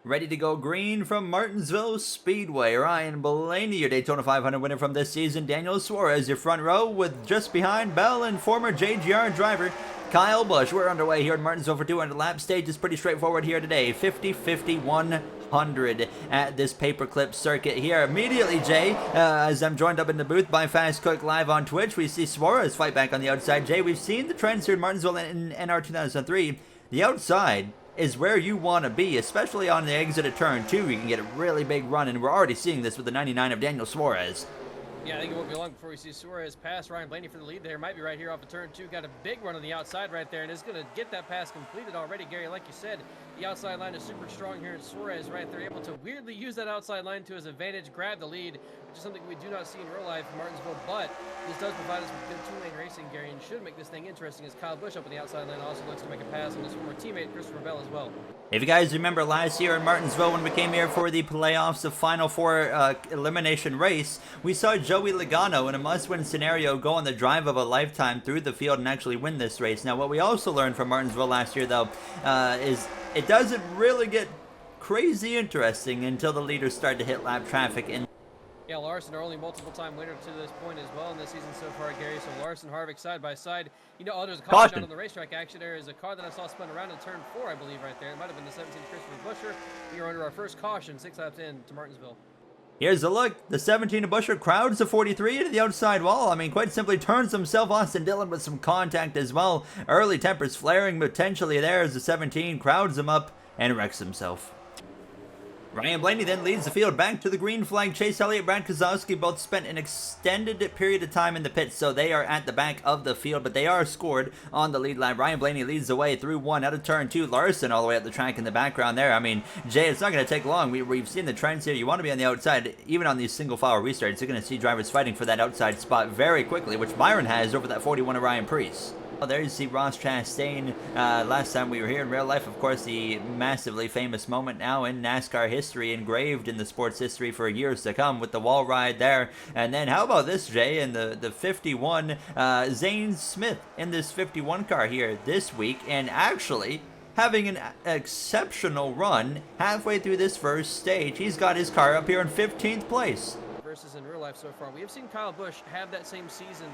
Ready to go green from Martinsville Speedway. Ryan Blaney, your Daytona 500 winner from this season. Daniel Suarez, your front row, with just behind Bell and former JGR driver Kyle Busch. We're underway here in Martinsville for 200 lap stage. It's pretty straightforward here today. 50, 50, 100 at this paperclip circuit here. Immediately, Jay, as I'm joined up in the booth by Fast Cook live on Twitch, we see Suarez fight back on the outside. Jay, we've seen the trends here in Martinsville in NR2003. The outside is where you want to be, especially on the exit of turn 2. You can get a really big run, and we're already seeing this with the 99 of Daniel Suarez. Yeah, I think it won't be long before we see Suarez pass Ryan Blaney for the lead there. Might be right here off of turn 2. Got a big run on the outside right there, and is going to get that pass completed already, Gary. Like you said, the outside line is super strong here, and Suarez right there able to weirdly use that outside line to his advantage, grab the lead, which is something we do not see in real life in Martinsville, but this does provide us with good two-lane racing, Gary, and should make this thing interesting as Kyle Busch up on the outside line also looks to make a pass on his former teammate Christopher Bell as well. If you guys remember last year in Martinsville when we came here for the playoffs, the Final Four elimination race, we saw Joey Logano in a must-win scenario go on the drive of a lifetime through the field and actually win this race. Now, what we also learned from Martinsville last year, though, is it doesn't really get crazy interesting until the leaders start to hit lap traffic. And yeah, Larson, our only multiple-time winner to this point as well in this season so far, Gary. So Larson, Harvick side by side. You know, there's a caution down on the racetrack. Actually, there is a car that I saw spun around in turn 4, I believe, right there. It might have been the 17 Christopher Buscher. We are under our first caution, 6 laps in to Martinsville. Here's a look. The 17 of Buscher crowds the 43 to the outside wall. I mean, quite simply turns himself. Austin Dillon with some contact as well. Early tempers flaring potentially there as the 17 crowds him up and wrecks himself. Ryan Blaney then leads the field back to the green flag. Chase Elliott, Brad Keselowski both spent an extended period of time in the pits, so they are at the back of the field, but they are scored on the lead lap. Ryan Blaney leads the way through 1 out of turn 2. Larson all the way up the track in the background there. I mean, Jay, it's not going to take long. We've seen the trends here. You want to be on the outside, even on these single file restarts. You're going to see drivers fighting for that outside spot very quickly, which BYRON has over that 41 of Ryan PREECE. Well, there you see Ross Chastain. Last time we were here in real life, of course, the massively famous moment now in NASCAR history, engraved in the sports history for years to come with the wall ride there. And then how about this, Jay, in the 51, Zane Smith in this 51 car here this week, and actually having an exceptional run halfway through this first stage. He's got his car up here in 15th place. Versus in real life so far. We have seen Kyle Busch have that same season,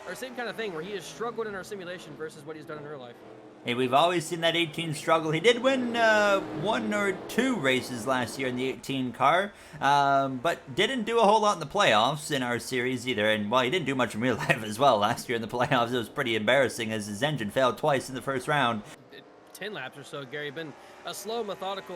or same kind of thing, where he has struggled in our simulation versus what he's done in real life. Hey, we've always seen that 18 struggle. He did win 1 or 2 races last year in the 18 car, but didn't do a whole lot in the playoffs in our series either. And, well, he didn't do much in real life as well last year in the playoffs. It was pretty embarrassing as his engine failed twice in the first round. 10 laps or so, Gary. Been a slow, methodical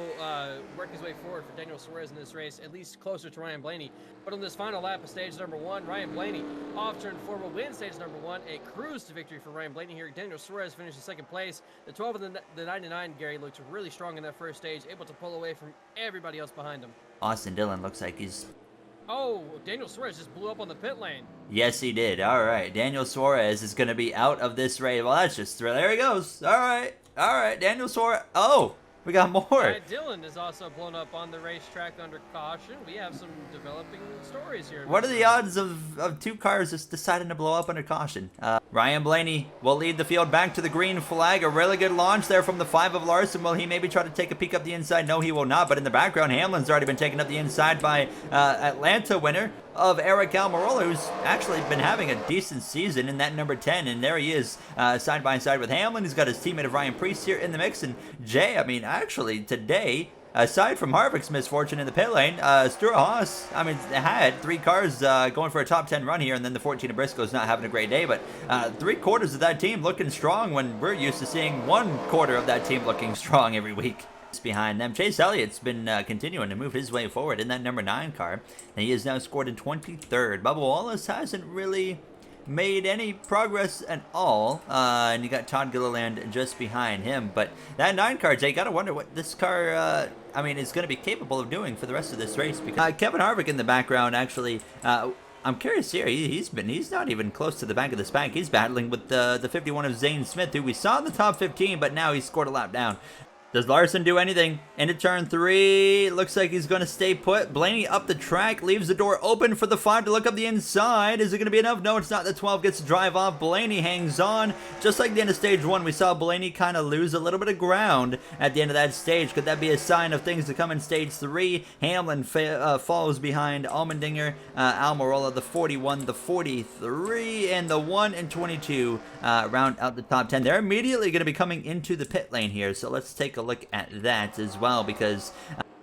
work his way forward for Daniel Suarez in this race, at least closer to Ryan Blaney. But on this final lap of stage number 1, Ryan Blaney off turn 4 will win stage number 1. A cruise to victory for Ryan Blaney here. Daniel Suarez finished in second place. The 12 and the 99, Gary, looked really strong in that first stage, able to pull away from everybody else behind him. Austin Dillon looks like he's... Oh, Daniel Suarez just blew up on the pit lane. Yes, he did. All right, Daniel Suarez is going to be out of this race. Well, that's just thrill. There he goes. All right, Daniel Suarez. Oh, we got more. Brad Dillon is also blown up on the racetrack under caution. We have some developing stories here. What are the odds of 2 cars just deciding to blow up under caution? Ryan Blaney will lead the field back to the green flag. A really good launch there from the 5 of Larson. Will he maybe try to take a peek up the inside? No, he will not. But in the background, Hamlin's already been taken up the inside by Atlanta winner of Eric Almirola, who's actually been having a decent season in that number 10. And there he is, side by side with Hamlin. He's got his teammate of Ryan PREECE here in the mix. And Jay, I mean, actually, today, aside from Harvick's misfortune in the pit lane, Stewart-Haas, I mean, had 3 cars going for a top 10 run here, and then the 14 of Briscoe's not having a great day, but 3/4 of that team looking strong when we're used to seeing 1/4 of that team looking strong every week. Behind them, Chase Elliott's been continuing to move his way forward in that number 9 car, and he is now scored in 23rd. Bubba Wallace hasn't really made any progress at all, and you got Todd Gilliland just behind him. But that 9 car, Jay, gotta wonder what this car, I mean, is going to be capable of doing for the rest of this race. Because Kevin Harvick in the background, actually, I'm curious here. He's not even close to the back of the pack. He's battling with the 51 of Zane Smith, who we saw in the top 15, but now he's scored a lap down. Does Larson do anything? Into turn 3. Looks like he's going to stay put. Blaney up the track. Leaves the door open for the 5 to look up the inside. Is it going to be enough? No, it's not. The 12 gets to drive off. Blaney hangs on. Just like the end of stage 1, we saw Blaney kind of lose a little bit of ground at the end of that stage. Could that be a sign of things to come in stage 3? Hamlin falls behind Allmendinger. Almirola, the 41, the 43, and the 1 and 22 round out the top 10. They're immediately going to be coming into the pit lane here. So let's take a look at that as well, because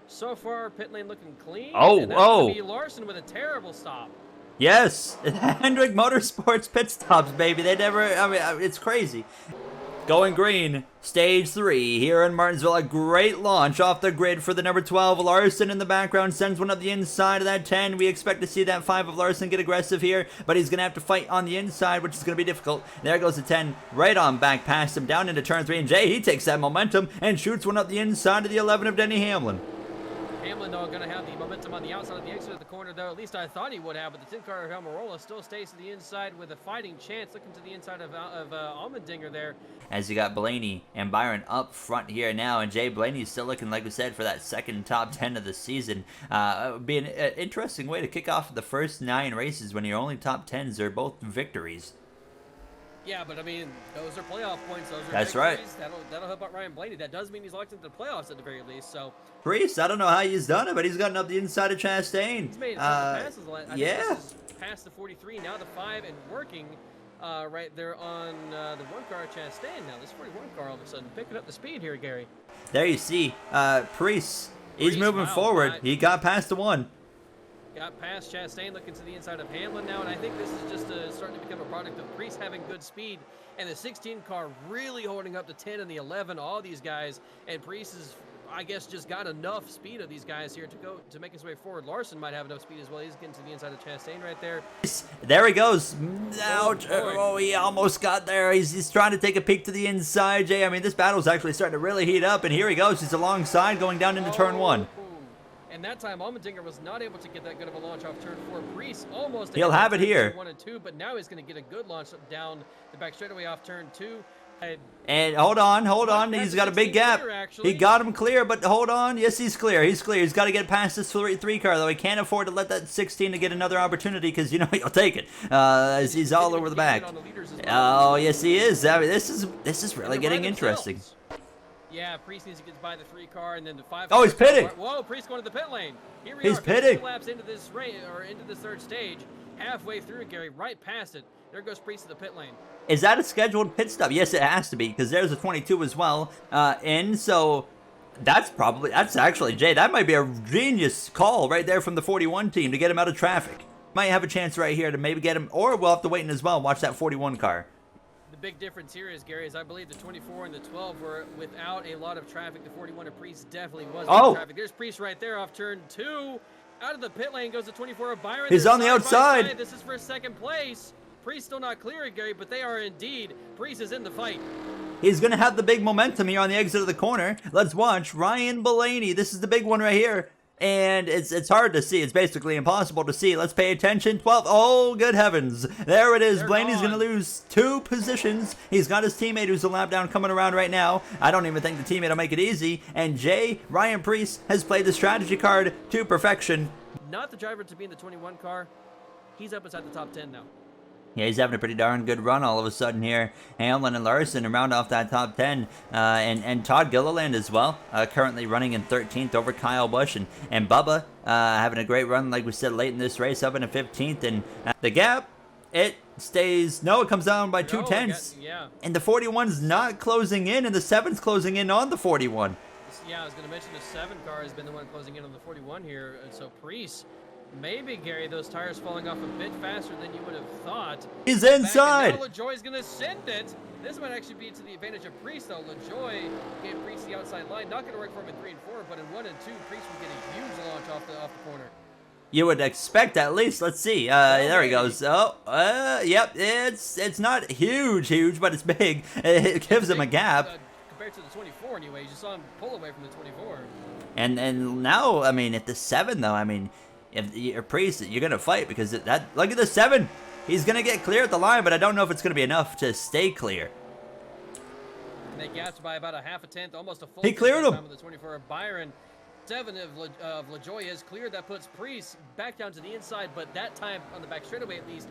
so far pit lane looking clean. Oh, and that's gonna be Larson with a terrible stop. Yes, Hendrick Motorsports pit stops, baby. They never, I mean, it's crazy. Going green, stage 3 here in Martinsville. A great launch off the grid for the number 12. Larson in the background sends one up the inside of that 10. We expect to see that 5 of Larson get aggressive here, but he's going to have to fight on the inside, which is going to be difficult. There goes the 10 right on back past him down into turn 3. And Jay, he takes that momentum and shoots one up the inside of the 11 of Denny Hamlin. Hamlin, though, going to have the momentum on the outside of the exit of the corner, though. At least I thought he would have, but the 10 car of Almirola still stays to the inside with a fighting chance, looking to the inside of Allmendinger there. As you got Blaney and Byron up front here now, and Jay Blaney's still looking, like we said, for that second top 10 of the season. It would be an interesting way to kick off the first 9 races when your only top 10s are both victories. Yeah, but I mean, those are playoff points. Those are That's victories. right. That'll help out Ryan Blaney. That does mean he's locked into the playoffs at the very least. So Preece, I don't know how he's done it, but he's gotten up the inside of Chastain. he's made a couple passes. I yeah. think this is past the 43, now the 5, and working right there on the 1 car of Chastain. Now this 41 car all of a sudden picking up the speed here, Gary. There you see, Preece, he's Preece, moving wow, forward. right. He got past the 1. Got past Chastain, looking to the inside of Hamlin now, and I think this is just starting to become a product of Preece having good speed, and the 16 car really holding up the 10 and the 11, all these guys, and Preece has, I guess, just got enough speed of these guys here to make his way forward. Larson might have enough speed as well. He's getting to the inside of Chastain right there. There he goes. Ouch. Oh, he almost got there. He's trying to take a peek to the inside, Jay. I mean, this battle's actually starting to really heat up, and here he goes. He's alongside going down into turn 1. And that time, Allmendinger was not able to get that good of a launch off turn 4. Preece almost. He'll have it here. 1 and 2, but now he's going to get a good launch down the back straightaway off turn 2. And hold on. He's got a big gap. He got him clear, but hold on. Yes, he's clear. He's got to get past this 3 car, though. He can't afford to let that 16 to get another opportunity, because, you know, he'll take it. As he's all over the back. Oh, yes, he is. I mean, this is really getting interesting. Yeah, Preece needs to get by the 3 car and then the 5. Oh, he's pitting. Whoa, Preece going to the pit lane. Here we he's are. pitting. 2 laps into this race, or into this 3rd stage, halfway through, Gary, right past it. There goes Preece to the pit lane. Is that a scheduled pit stop? Yes, it has to be, because there's a 22 as well. So that's actually, Jay, that might be a genius call right there from the 41 team to get him out of traffic. Might have a chance right here to maybe get him, or we'll have to wait in as well. Watch that 41 car. The big difference here is, Gary, is I believe the 24 and the 12 were without a lot of traffic. The 41 of Preece definitely was with traffic. There's Preece right there off turn 2. Out of the pit lane goes the 24 of Byron. He's on the outside. This is for 2nd place. Preece still not clear, Gary, but they are indeed. Preece is in the fight. He's going to have the big momentum here on the exit of the corner. Let's watch Ryan Blaney. This is the big one right here. And it's hard to see. It's basically impossible to see. Let's pay attention. 12. Oh, good heavens. There it is. Blaney's going to lose 2 positions. He's got his teammate who's a lap down coming around right now. I don't even think the teammate will make it easy. And Ryan Preece has played the strategy card to perfection. Not the driver to be in the 21 car. He's up inside the top 10 now. Yeah, he's having a pretty darn good run all of a sudden here. Hamlin and Larson round off that top 10. And Todd Gilliland as well, currently running in 13th over Kyle Busch. And Bubba having a great run, like we said, late in this race, up in a 15th. And the gap, it stays, no, it comes down by 2 tenths. Yeah. And the 41's not closing in, and the 7's closing in on the 41. Yeah, I was going to mention the 7 car has been the one closing in on the 41 here. And so Preece, maybe, Gary, those tires falling off a bit faster than you would have thought. He's inside. Now LaJoie's going to send it. This might actually be to the advantage of Preece, though. LaJoie gave Preece the outside line. Not going to work for him in 3 and 4, but in 1 and 2, Preece would get a huge launch off the corner. You would expect at least. Let's see. There he goes. Yep. It's not huge, but it's big. It gives him a gap. Compared to the 24, anyways, you saw him pull away from the 24. And now, I mean, at the 7 though, I mean, if you're Preece, you're gonna fight because look at the 7. He's gonna get clear at the line, but I don't know if it's gonna be enough to stay clear. And they gapped by about a half a tenth, almost a full. He cleared him. With the 24 of BYRON. 7 of LaJoya is cleared. That puts PREECE back down to the inside, but that time on the back straightaway at least.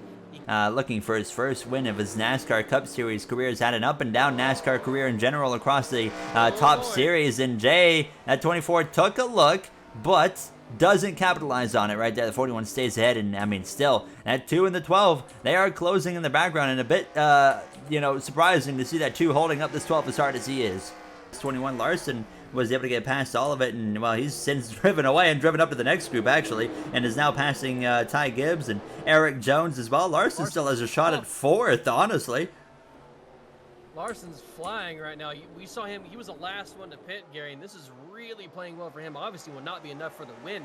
Looking for his first win of his NASCAR Cup Series career. He's had an up and down NASCAR career in general across the top series. And Jay at 24 took a look, but doesn't capitalize on it right there. The 41 stays ahead, and I mean, still at 2 and the 12, they are closing in the background, and a bit, you know, surprising to see that 2 holding up this 12 as hard as he is. 21 Larson was able to get past all of it, and well, he's since driven away and driven up to the next group actually, and is now passing Ty Gibbs and Eric Jones as well. Larson still has a shot at 4th, honestly. Larson's flying right now. We saw him, he was the last one to pit, Gary, and this is really playing well for him. Obviously will not be enough for the win,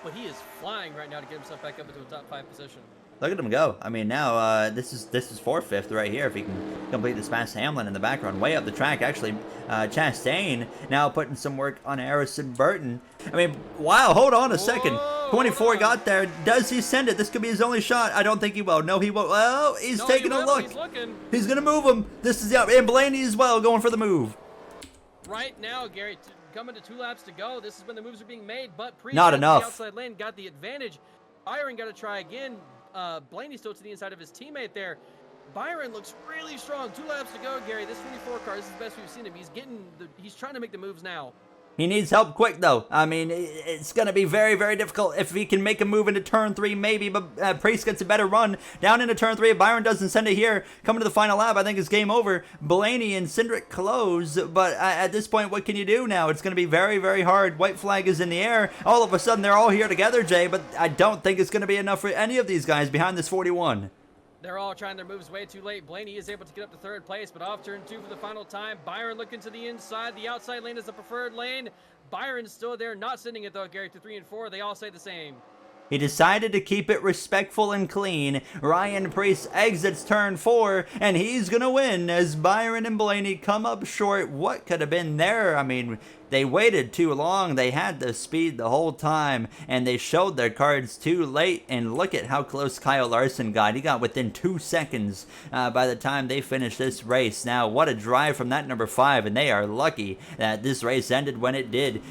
but he is flying right now to get himself back up into a top 5 position. Look at him go. I mean, now this is for 5th right here if he can complete this past Hamlin in the background. Way up the track, actually. Chastain now putting some work on Harrison Burton. I mean, wow, hold on a second. 24 got there. Does he send it? This could be his only shot. I don't think he will. No, he won't. Well, he's taking a look. He's looking. He's going to move him. This is the, and Blaney as well going for the move. Right now, Gary, coming to 2 laps to go. This is when the moves are being made, but not enough. The outside lane got the advantage. BYRON got to try again. Blaney still to the inside of his teammate there. BYRON looks really strong. 2 laps to go, Gary. This 24 car, this is the best we've seen him. He's trying to make the moves now. He needs help quick, though. I mean, it's going to be very, very difficult. If he can make a move into turn 3, maybe, but PREECE gets a better run down into turn 3. If BYRON doesn't send it here, coming to the final lap, I think it's game over. Blaney and Cindric close, but at this point, what can you do now? It's going to be very, very hard. White flag is in the air. All of a sudden, they're all here together, Jay, but I don't think it's going to be enough for any of these guys behind this 41. They're all trying their moves way too late. Blaney is able to get up to 3rd place, but off turn 2 for the final time. BYRON looking to the inside. The outside lane is the preferred lane. BYRON's still there, not sending it though, Gary, to 3 and 4. They all say the same. He decided to keep it respectful and clean. Ryan Preece exits turn 4, and he's going to win as BYRON and Blaney come up short. What could have been there? I mean, they waited too long. They had the speed the whole time, and they showed their cards too late. And look at how close Kyle Larson got. He got within 2 seconds by the time they finished this race. Now, what a drive from that number 5, and they are lucky that this race ended when it did.